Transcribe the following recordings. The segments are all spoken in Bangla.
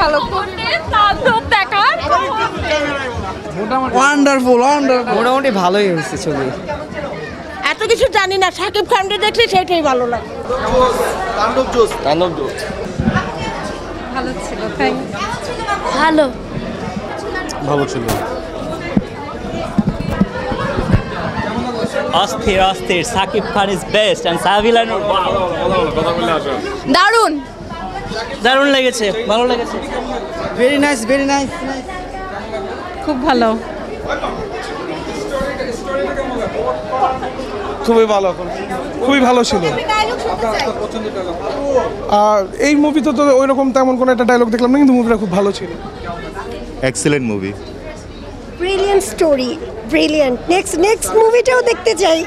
ভালো তাণ্ডব দেখার ওয়ান্ডারফুল মোটামুটি ভালোই হয়েছে ছবি। এত কিছু জানি না, শাকিব খানকে দেখছি সেটাই ভালো লাগে। তাণ্ডব জোস ভালো ছিল। থ্যাংক ভালো ভালো ছিল। অস্থির অস্থির Shakib Khan is best and সাবিলানুর দারুণ দারুণ লেগেছে, ভালো লেগেছে। ভেরি নাইস খুব ভালো। খুবই ভালো ছিল। আর এই মুভিতে তো ওইরকম তেমন কোনো একটা ডায়লগ দেখলাম না, কিন্তু মুভিটা খুব ভালো ছিল। Excellent movie. Brilliant story, brilliant. Next মুভিটাও দেখতে চাই।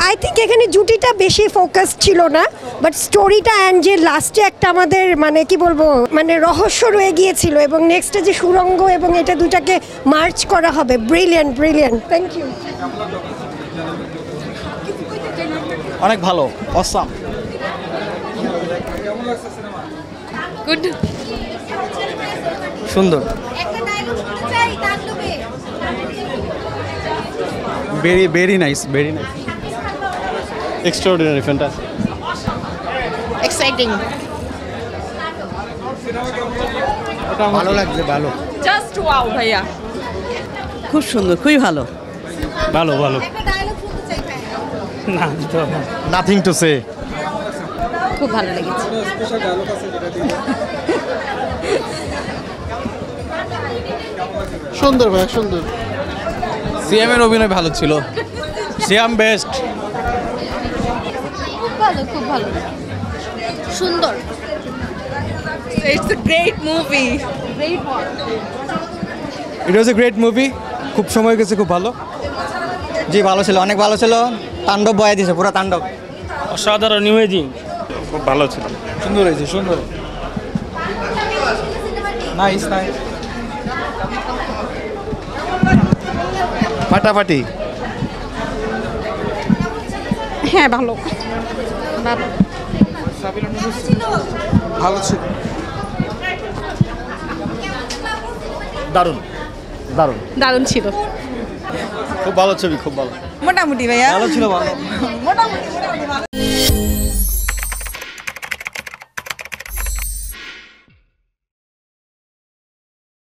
আই থিঙ্ক এখানে জুটিটা বেশি ফোকাস ছিল না, বাট স্টোরিটা অ্যান্ড যে লাস্টে একটা আমাদের মানে কি বলবো মানে রহস্য রয়ে গিয়েছিল, এবং নেক্সটে যে সুরঙ্গ এবং এটা দুটাকে মার্চ করা হবে। Brilliant thank you. অনেক ভালো, অসাম। গুড। সুন্দর। Very nice extraordinary, fantastic, exciting. ভালো লাগছে, ভালো। জাস্ট ওয়াও ভাইয়া, খুব সুন্দর, খুবই ভালো। ভালো না তো নাথিং টু সে। খুব ভালো লেগেছে। সুন্দর ভাই, সুন্দর। সিএম এর অভিনয় ভালো ছিল, সিএম বেস্ট। খুব ভালো সুন্দর। It's a great movie. It was a great movie, খুব সময় গেছে, খুব ভালো। জি ভালো ছিল, অনেক ভালো ছিল। তাণ্ডব বয়া দিয়েছে, পুরো তাণ্ডব। অসাধারণ ইমেজিং, খুব ভালো ছিল। সুন্দর হয়েছে, সুন্দর। নাইস ফাটাফাটি। হ্যাঁ ভালো। ভালো ছিল। দারুণ ছিল। খুব ভালো ছবি, খুব ভালো। মোটামুটি ভাইয়া ভালো ছিল, ভালো। মোটামুটি ভালো।